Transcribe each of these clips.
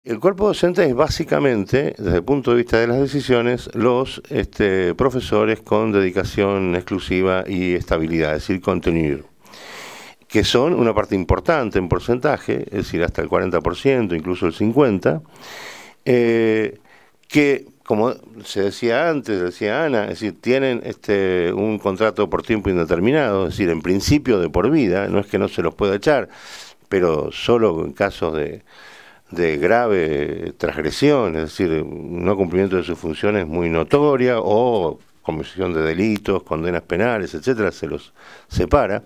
El cuerpo docente es básicamente, desde el punto de vista de las decisiones, los profesores con dedicación exclusiva y estabilidad, es decir, contenido, que son una parte importante en porcentaje, es decir, hasta el 40%, incluso el 50%, que, como se decía antes, decía Ana, es decir, tienen un contrato por tiempo indeterminado, es decir, en principio de por vida, no es que no se los pueda echar, pero solo en casos de grave transgresión, es decir, no cumplimiento de sus funciones muy notoria o comisión de delitos, condenas penales, etcétera, se los separa.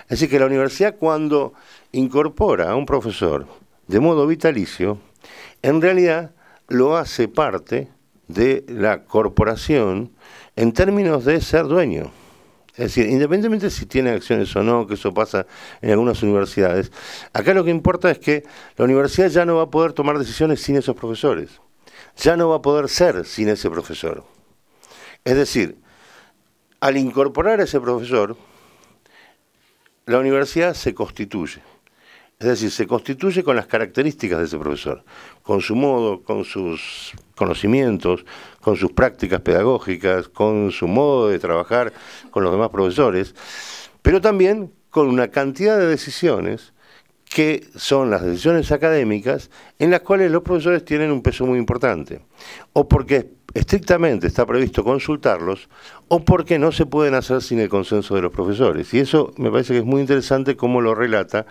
Así que la universidad, cuando incorpora a un profesor de modo vitalicio, en realidad lo hace parte de la corporación en términos de ser dueño. Es decir, independientemente si tiene acciones o no, que eso pasa en algunas universidades, acá lo que importa es que la universidad ya no va a poder tomar decisiones sin esos profesores, ya no va a poder ser sin ese profesor. Es decir, al incorporar a ese profesor, la universidad se constituye. Es decir, se constituye con las características de ese profesor, con su modo, con sus conocimientos, con sus prácticas pedagógicas, con su modo de trabajar con los demás profesores, pero también con una cantidad de decisiones que son las decisiones académicas en las cuales los profesores tienen un peso muy importante, o porque estrictamente está previsto consultarlos, o porque no se pueden hacer sin el consenso de los profesores. Y eso me parece que es muy interesante cómo lo relata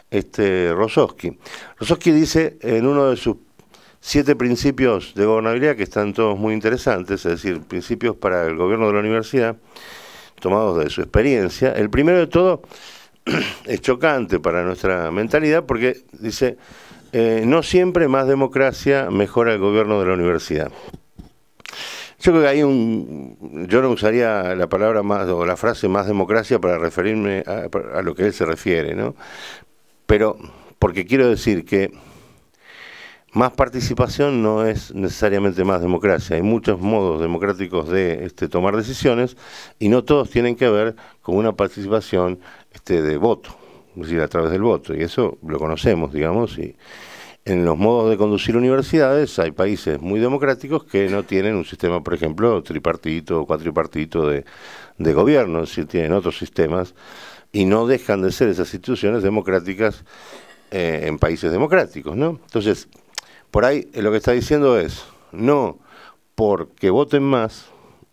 Rosowski. Rosowski dice en uno de sus 7 principios de gobernabilidad, que están todos muy interesantes, es decir, principios para el gobierno de la universidad, tomados de su experiencia. El primero de todo es chocante para nuestra mentalidad porque dice, no siempre más democracia mejora el gobierno de la universidad. Yo creo que yo no usaría la palabra más o la frase más democracia para referirme a lo que él se refiere, ¿no? Pero, porque quiero decir que más participación no es necesariamente más democracia. Hay muchos modos democráticos de tomar decisiones y no todos tienen que ver con una participación de voto, es decir, a través del voto. Y eso lo conocemos, digamos, y en los modos de conducir universidades hay países muy democráticos que no tienen un sistema, por ejemplo, tripartito o cuatripartito de gobierno, es decir, tienen otros sistemas y no dejan de ser esas instituciones democráticas en países democráticos, ¿no? Entonces, por ahí lo que está diciendo es, no porque voten más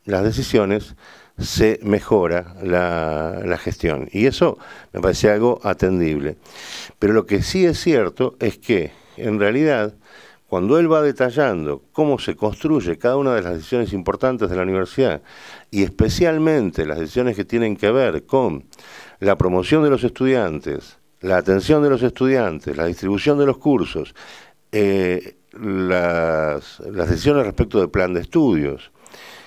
las decisiones se mejora la gestión. Y eso me parece algo atendible. Pero lo que sí es cierto es que, en realidad, cuando él va detallando cómo se construye cada una de las decisiones importantes de la universidad, y especialmente las decisiones que tienen que ver con la promoción de los estudiantes, la atención de los estudiantes, la distribución de los cursos, las decisiones respecto del plan de estudios,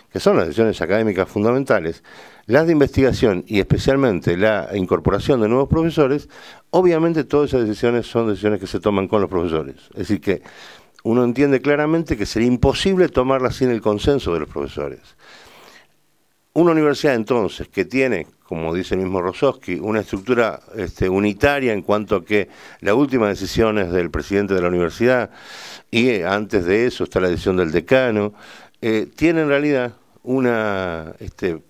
que son las decisiones académicas fundamentales, las de investigación y especialmente la incorporación de nuevos profesores, obviamente todas esas decisiones son decisiones que se toman con los profesores. Es decir, que uno entiende claramente que sería imposible tomarlas sin el consenso de los profesores. Una universidad entonces que tiene, como dice el mismo Rosowski, una estructura unitaria en cuanto a que la última decisión es del presidente de la universidad y antes de eso está la decisión del decano, tiene en realidad una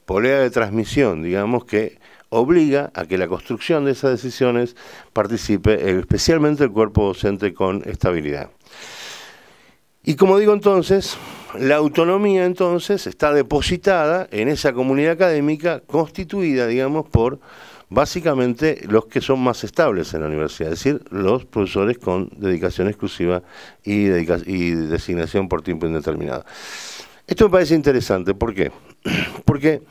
polea de transmisión, digamos, que obliga a que la construcción de esas decisiones participe especialmente el cuerpo docente con estabilidad. Y como digo entonces, la autonomía entonces está depositada en esa comunidad académica constituida, digamos, por básicamente los que son más estables en la universidad, es decir, los profesores con dedicación exclusiva y designación por tiempo indeterminado. Esto me parece interesante, ¿por qué? Porque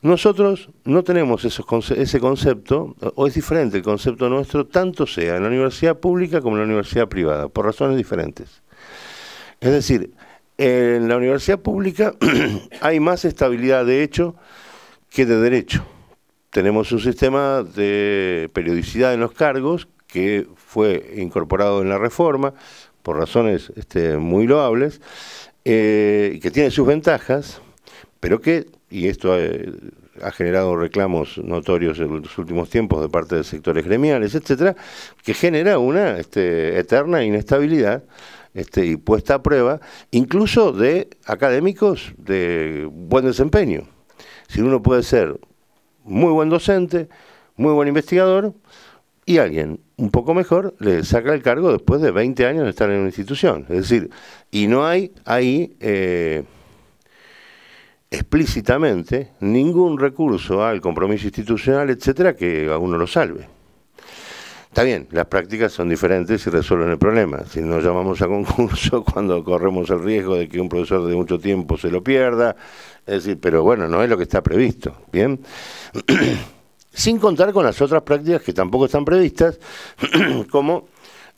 nosotros no tenemos ese concepto, o es diferente el concepto nuestro, tanto sea en la universidad pública como en la universidad privada, por razones diferentes. Es decir, en la universidad pública hay más estabilidad de hecho que de derecho. Tenemos un sistema de periodicidad en los cargos que fue incorporado en la reforma por razones muy loables, que tiene sus ventajas, pero que, y esto ha generado reclamos notorios en los últimos tiempos de parte de sectores gremiales, etcétera, que genera una eterna inestabilidad y puesta a prueba, incluso de académicos de buen desempeño. Si uno puede ser muy buen docente, muy buen investigador, y alguien un poco mejor le saca el cargo después de 20 años de estar en una institución. Es decir, y no hay ahí explícitamente ningún recurso al compromiso institucional, etcétera, que a uno lo salve. Está bien, las prácticas son diferentes y resuelven el problema. Si nos llamamos a concurso cuando corremos el riesgo de que un profesor de mucho tiempo se lo pierda, es decir, pero bueno, no es lo que está previsto, ¿bien? Sin contar con las otras prácticas que tampoco están previstas, como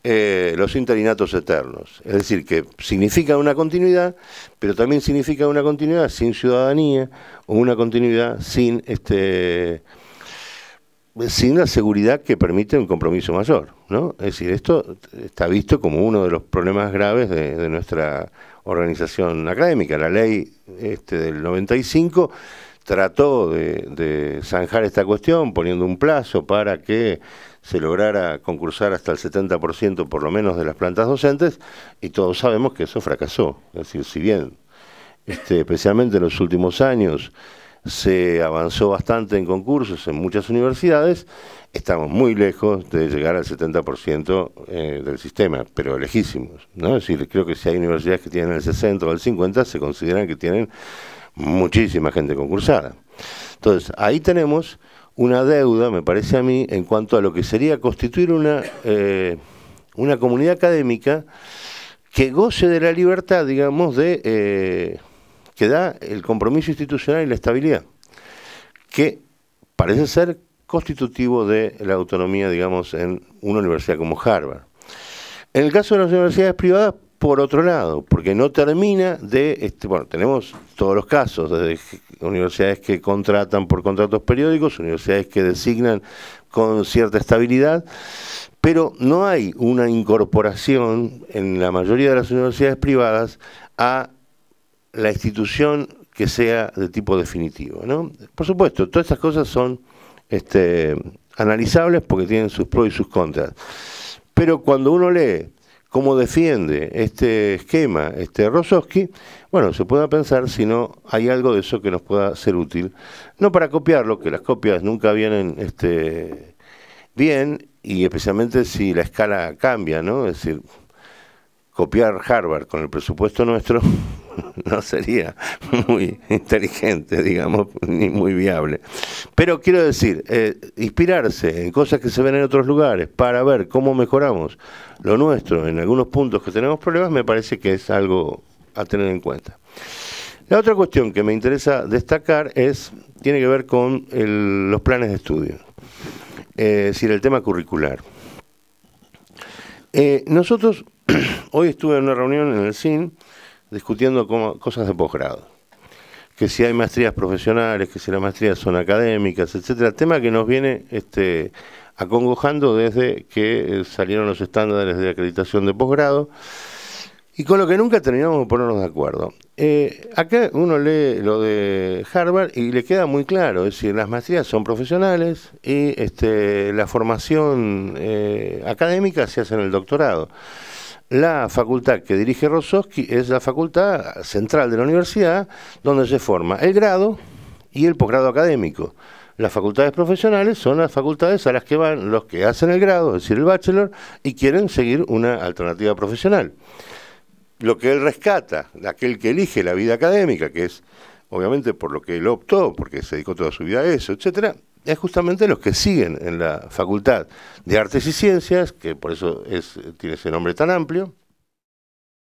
los interinatos eternos. Es decir, que significa una continuidad, pero también significa una continuidad sin ciudadanía o una continuidad sin la seguridad que permite un compromiso mayor, ¿no? Es decir, esto está visto como uno de los problemas graves de nuestra organización académica. La ley del 95 trató de zanjar esta cuestión poniendo un plazo para que se lograra concursar hasta el 70% por lo menos de las plantas docentes, y todos sabemos que eso fracasó. Es decir, si bien especialmente en los últimos años se avanzó bastante en concursos en muchas universidades, estamos muy lejos de llegar al 70% del sistema, pero lejísimos, ¿no? Es decir, creo que si hay universidades que tienen el 60 o el 50, se consideran que tienen muchísima gente concursada. Entonces, ahí tenemos una deuda, me parece a mí, en cuanto a lo que sería constituir una comunidad académica que goce de la libertad, digamos, que da el compromiso institucional y la estabilidad, que parece ser constitutivo de la autonomía, digamos, en una universidad como Harvard. En el caso de las universidades privadas, por otro lado, porque no termina de, bueno, tenemos todos los casos, desde universidades que contratan por contratos periódicos, universidades que designan con cierta estabilidad, pero no hay una incorporación en la mayoría de las universidades privadas a la institución que sea de tipo definitivo, ¿no? Por supuesto, todas estas cosas son analizables porque tienen sus pros y sus contras, pero cuando uno lee cómo defiende este esquema Rosowski, bueno, se puede pensar si no hay algo de eso que nos pueda ser útil, no para copiarlo, que las copias nunca vienen bien, y especialmente si la escala cambia, ¿no? Es decir, copiar Harvard con el presupuesto nuestro no sería muy inteligente, digamos, ni muy viable. Pero quiero decir, inspirarse en cosas que se ven en otros lugares para ver cómo mejoramos lo nuestro en algunos puntos que tenemos problemas, me parece que es algo a tener en cuenta. La otra cuestión que me interesa destacar tiene que ver con los planes de estudio, es decir, el tema curricular. Nosotros, hoy estuve en una reunión en el CIN discutiendo cosas de posgrado, que si hay maestrías profesionales, que si las maestrías son académicas, etcétera, tema que nos viene acongojando desde que salieron los estándares de acreditación de posgrado, y con lo que nunca terminamos de ponernos de acuerdo. Acá uno lee lo de Harvard y le queda muy claro, es decir, las maestrías son profesionales y la formación académica se hace en el doctorado. La facultad que dirige Rosowski es la facultad central de la universidad, donde se forma el grado y el posgrado académico. Las facultades profesionales son las facultades a las que van los que hacen el grado, es decir, el bachelor, y quieren seguir una alternativa profesional. Lo que él rescata, aquel que elige la vida académica, que es obviamente por lo que él optó, porque se dedicó toda su vida a eso, etcétera, es justamente los que siguen en la Facultad de Artes y Ciencias, que por eso tiene ese nombre tan amplio,